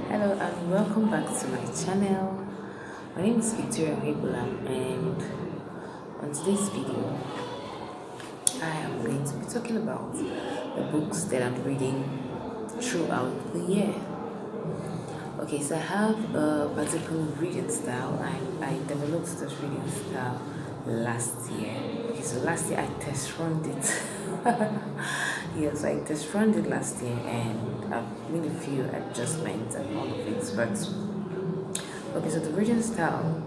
Hello and welcome back to my channel. My name is Vicky, and on today's video I am going to be talking about the books that I'm reading throughout the year. Okay, so I have a particular reading style. I developed this reading style last year. Okay, so last year I test run it. Yes, I test run it last year and I've made a few adjustments and all of it. But okay, so the reading style,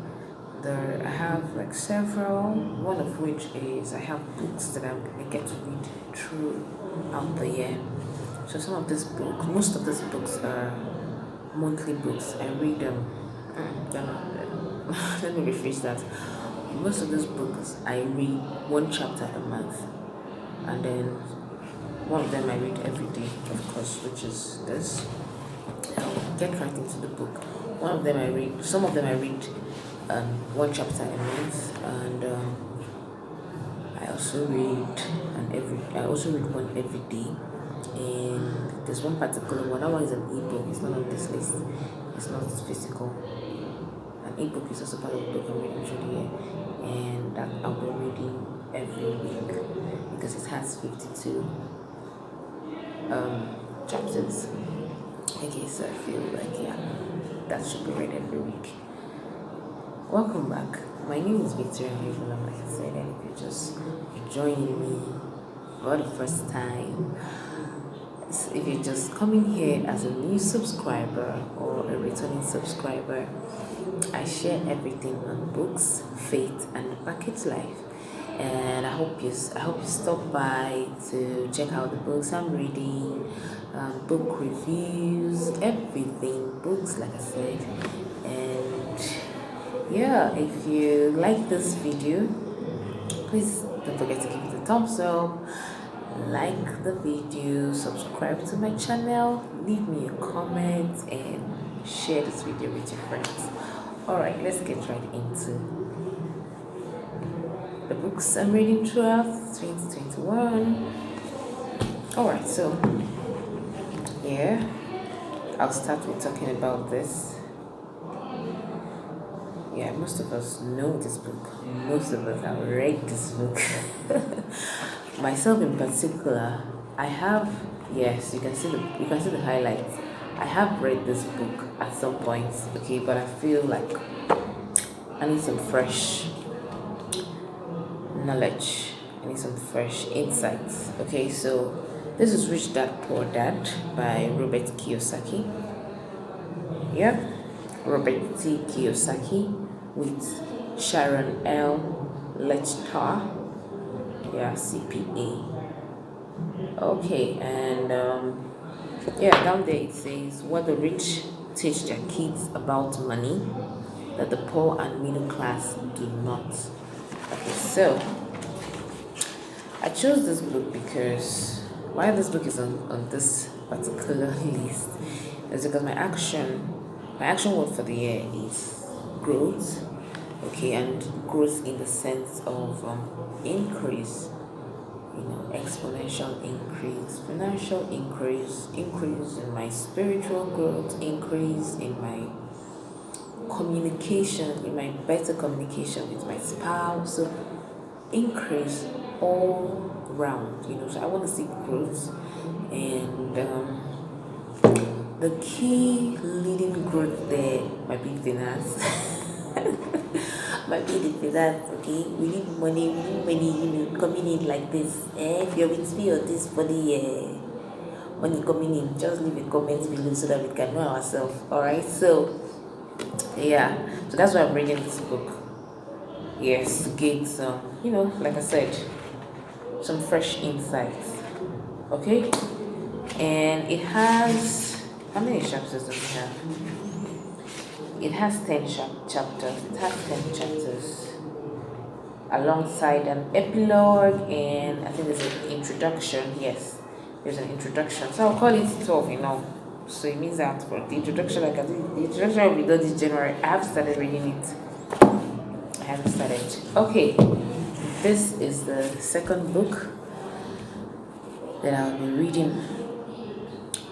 there I have like several. One of which is I have books that I get to read throughout the year. So some of these books, most of these books are monthly books. I read them. Let me rephrase that. Most of these books I read one chapter a month, and then one of them I read every day, of course, which is this. I'll get right into the book. One of them I read. Some of them I read one chapter a month, and I also read one every day. And there's one particular one. That one is an ebook. It's not on this list. It's not physical. An ebook is also part of the book I'm reading through the year, and that I'll be reading every week because it has 52 chapters. Okay, so I feel like that should be read every week. Welcome back. My name is Victoria Ohaegbulam, like I said, and if you're just joining me for the first time, if you're just coming here as a new subscriber or a returning subscriber, I share everything on books, faith, and the package life. And I hope you stop by to check out the books I'm reading, book reviews, everything, books, like I said. And yeah, if you like this video, please don't forget to give it a thumbs up, like the video, subscribe to my channel, leave me a comment, and share this video with your friends. Alright, let's get right into the books I'm reading throughout 2021. Alright, so yeah, I'll start with talking about this. Yeah, most of us know this book. Most of us have read this book. Myself in particular, I have, yes, you can see the highlights. I have read this book at some point, okay, but I feel like I need some fresh knowledge. I need some fresh insights. Okay, so this is Rich Dad Poor Dad by Robert Kiyosaki. Yep, Robert T. Kiyosaki with Sharon L. Lechtar, yeah, CPA. Okay, and down there it says what the rich teach their kids about money that the poor and middle class do not. Okay, so I chose this book because why this book is on this particular list is because my action word for the year is growth. Okay, and growth in the sense of increase, exponential increase, financial increase in my spiritual growth, increase in my communication, in my better communication with my spouse, so increase all round, so I want to see growth. And the key leading growth there might be finance. Might be the finance, okay? We need money, coming in like this. If you're with me on this money coming in, just leave a comment below so that we can know ourselves. Alright, so yeah, so that's why I'm reading this book. Yes, to get some, like I said, some fresh insights. Okay? And it has, how many chapters does it have? It has 10 chapters. It has 10 chapters alongside an epilogue, and I think there's an introduction. Yes, there's an introduction. So I'll call it 12, So it means that for the introduction, the introduction will be done this January. I have started reading it. I haven't started. Okay, this is the second book that I'll be reading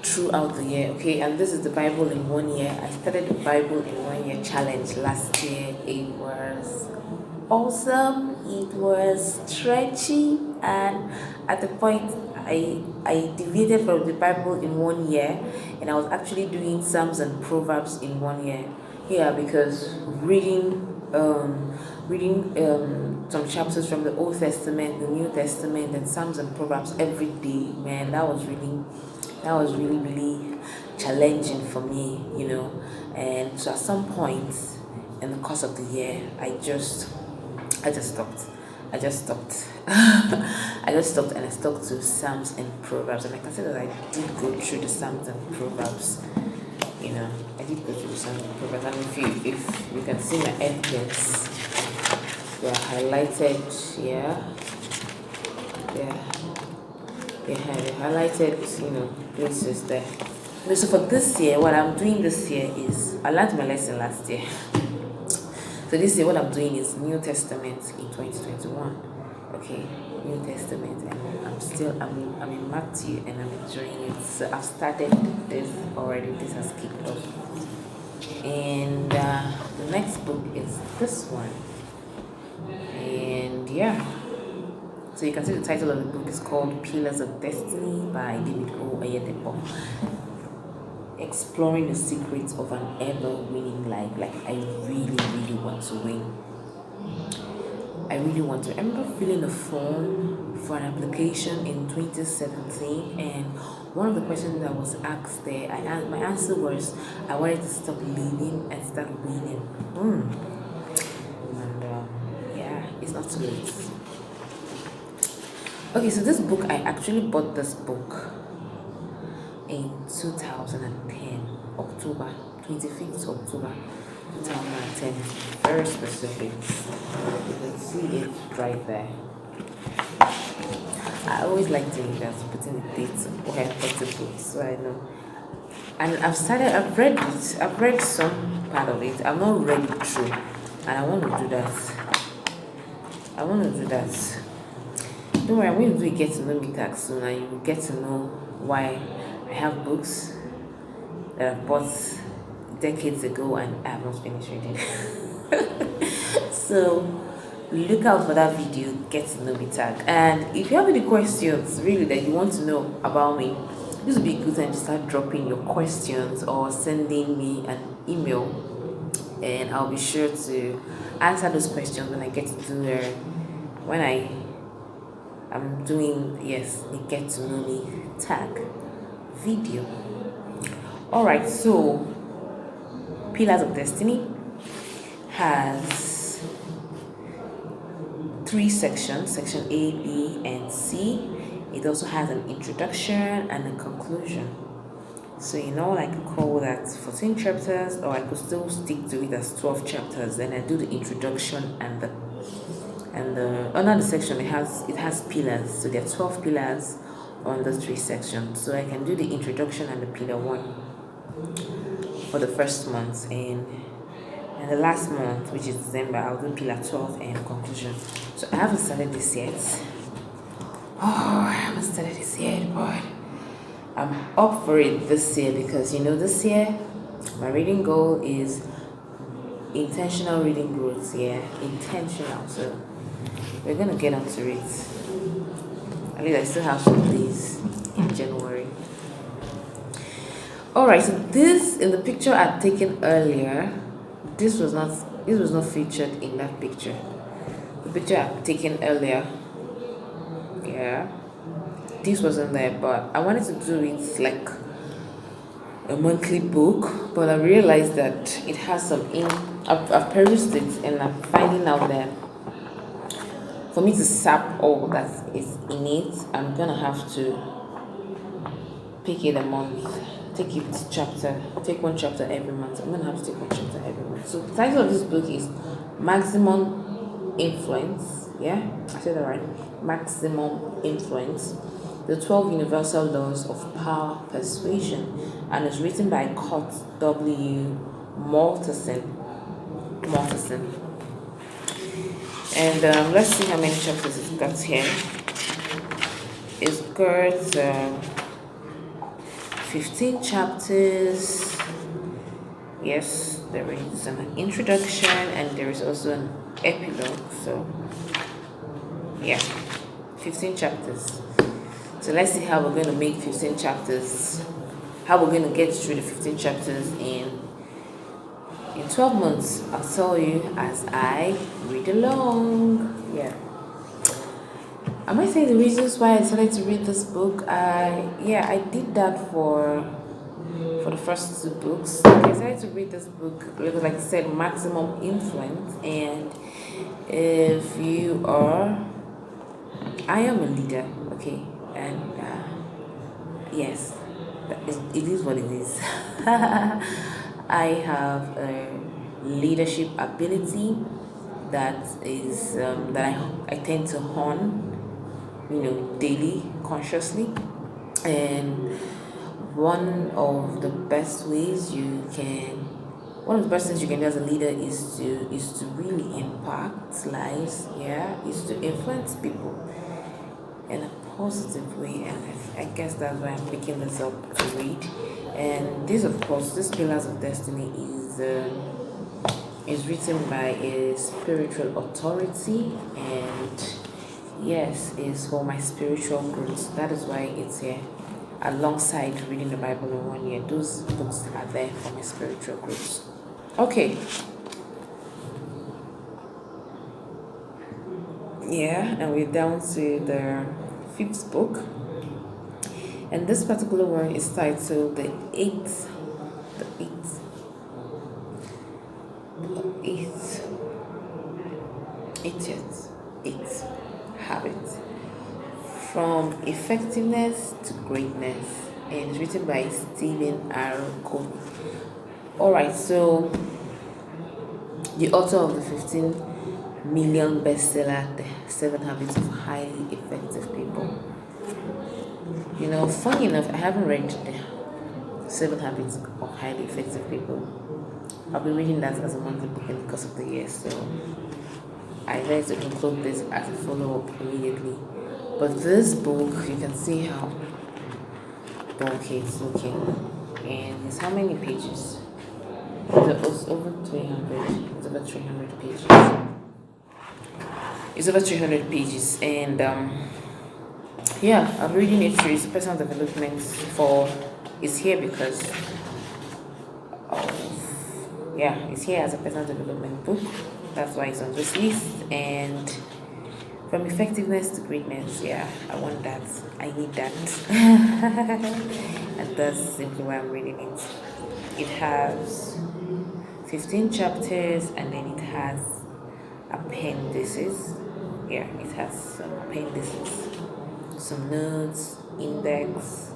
throughout the year. Okay, and this is the Bible in 1 year. I started the Bible in 1 year challenge last year. It was awesome, it was stretchy, and at the point I deviated from the Bible in 1 year, and I was actually doing Psalms and Proverbs in 1 year. Yeah, because reading some chapters from the Old Testament, the New Testament, and Psalms and Proverbs every day, man, that was really challenging for me, And so at some point in the course of the year, I just stopped. I just stopped. I just stopped and I stuck to Psalms and Proverbs. And I can say that I did go through the Psalms and Proverbs. I did go through the Psalms and Proverbs. And if you can see my evidence, they're highlighted, yeah. They're highlighted, places there. So for this year, what I'm doing this year is, I learned my lesson last year. So this year, what I'm doing is New Testament in 2021. Okay, New Testament, and I'm in Matthew, and I'm enjoying it. So I've started this already. This has kicked off, and the next book is this one. And yeah, so you can see the title of the book is called Pillars of Destiny by David Ohaegbulam. Exploring the secrets of an ever-winning life. Like, I really want to win. I remember filling a form for an application in 2017, and one of the questions that was asked there, my answer was, I wanted to stop living and start winning. And yeah, it's not too late. Okay, so this book, I actually bought this book in 2010, October 25th October 2010. Very specific. You can see it right there. I always like doing that, putting the dates where I bought the book, so I know. And I've read some part of it. I've not read it through, and I want to do that. Don't worry, I'm going to do a get to know me tag soon, and you will get to know why I have books that I bought decades ago and I have not finished reading. So look out for that video, get to know me tag. And if you have any questions really that you want to know about me, this would be a good time to start dropping your questions or sending me an email, and I'll be sure to answer those questions when I get to do I'm doing the get to know me tag video. Alright, so Pillars of Destiny has 3 sections, section A, B, and C. It also has an introduction and a conclusion. So I could call that 14 chapters, or I could still stick to it as 12 chapters. Then I do the introduction and the under the section it has pillars. So there are 12 pillars on the 3 sections. So I can do the introduction and the pillar 1 for the first month, and the last month, which is December, I'll do pillar 12 and conclusion. So I haven't started this yet. But I'm up for it this year, because this year my reading goal is intentional reading growth. Intentional. So we're gonna get onto it. At least I still have some days in January. Alright, so this in the picture I'd taken earlier, this was not featured in that picture. The picture I'd taken earlier, this wasn't there, but I wanted to do it like a monthly book, but I realized that it has some I've perused it, and I'm finding out that for me to sap all that is in it, I'm gonna have to pick it a month. Take one chapter every month. I'm gonna have to take one chapter every month. So the title of this book is Maximum Influence. Yeah, I said that right. Maximum Influence: The 12 Universal Laws of Power Persuasion, and it's written by Kurt W. Malterson. And let's see how many chapters it's got here. It's got 15 chapters. Yes, there is an introduction and there is also an epilogue. So, yeah, 15 chapters. So, let's see how we're going to make 15 chapters, how we're going to get through the 15 chapters in 12 months. I'll tell you as I read along. Yeah. I might say the reasons why I decided to read this book. I did that for the first two books. I decided to read this book because, like I said, maximum influence. And if you are, I am a leader, okay, and yes, it is what it is. I have a leadership ability that is that I tend to hone, daily, consciously, and one of the best things you can do as a leader is to really impact lives. Yeah, is to influence people in a positive way, and I guess that's why I'm picking this up to read. And this, of course, this Pillars of Destiny is written by a spiritual authority, and yes, is for my spiritual growth. That is why it's here. Alongside reading the Bible in 1 year, those books are there for my spiritual growth. Okay. Yeah, and we're down to the fifth book. And this particular one is titled the eighth habit, from effectiveness to greatness, and it's written by Stephen R. Covey. Alright, so the author of the 15 million bestseller, The 7 Habits of Highly Effective People. Funny enough, I haven't read the 7 Habits of Highly Effective People. I'll be reading that as a monthly book in the course of the year, so I decided to include this as a follow-up immediately. But this book, you can see how bulky it's looking. And it's how many pages? It's over 300. It's over 300 pages. It's over 300 pages. And I'm reading it through. It's personal development it's here because it's here as a personal development book. That's why it's on this list. And from effectiveness to greatness, I want that. I need that. And that's simply why I'm reading it. It has 15 chapters and then it has appendices. It has some appendices, some notes, index,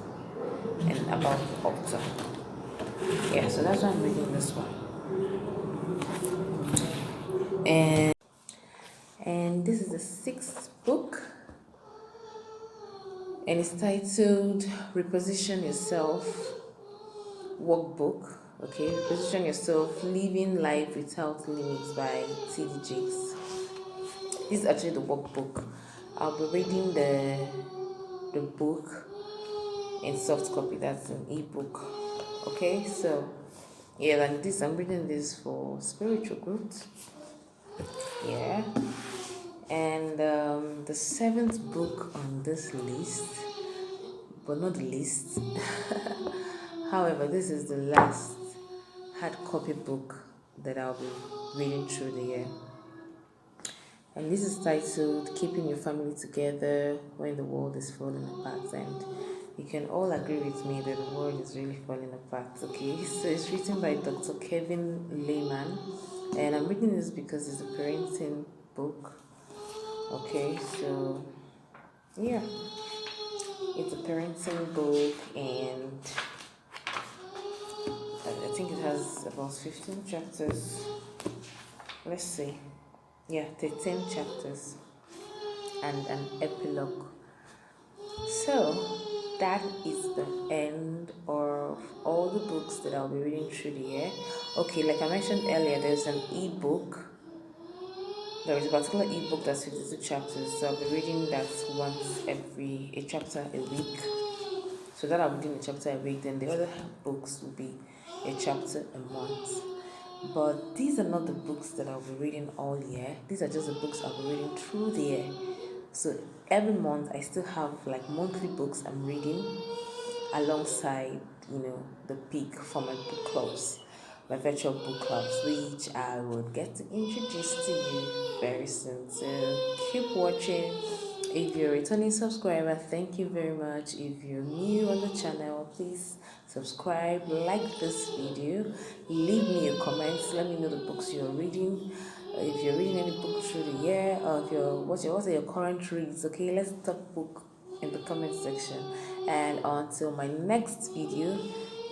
and about the author. So that's why I'm reading this one. And this is the 6th book, and it's titled Reposition Yourself Workbook. Okay, Reposition Yourself, Living Life Without Limits by T.D. Jakes. This is actually the workbook. I'll be reading the book in soft copy, that's an ebook. Okay, so like this, I'm reading this for spiritual growth. And the 7th book on this list, but not the least. However, this is the last hard copy book that I'll be reading through the year. And this is titled Keeping Your Family Together When the World is Falling Apart. And you can all agree with me that the world is really falling apart, okay? So it's written by Dr. Kevin Lehman. And I'm reading this because it's a parenting book. Okay, so it's a parenting book, and I think it has about 15 chapters. Let's see. 13 chapters and an epilogue. So that is the end of all the books that I'll be reading through the year. Okay, like I mentioned earlier, there's an ebook. There is a particular ebook that's 52 chapters, so I'll be reading that a chapter a week. So that I'm reading a chapter a week, then the other books will be a chapter a month. But these are not the books that I'll be reading all year. These are just the books I'll be reading through the year. So every month I still have like monthly books I'm reading alongside, the peak for my book clubs, my virtual book clubs, which I will get to introduce to you very soon. So keep watching. If you're a returning subscriber, thank you very much. If you're new on the channel, please subscribe, like this video, leave me a comment, let me know the books you're reading. If you're reading any book through the year, or if what are your current reads, okay, let's talk book in the comment section. And until my next video,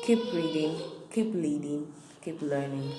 keep reading, keep leading, keep learning.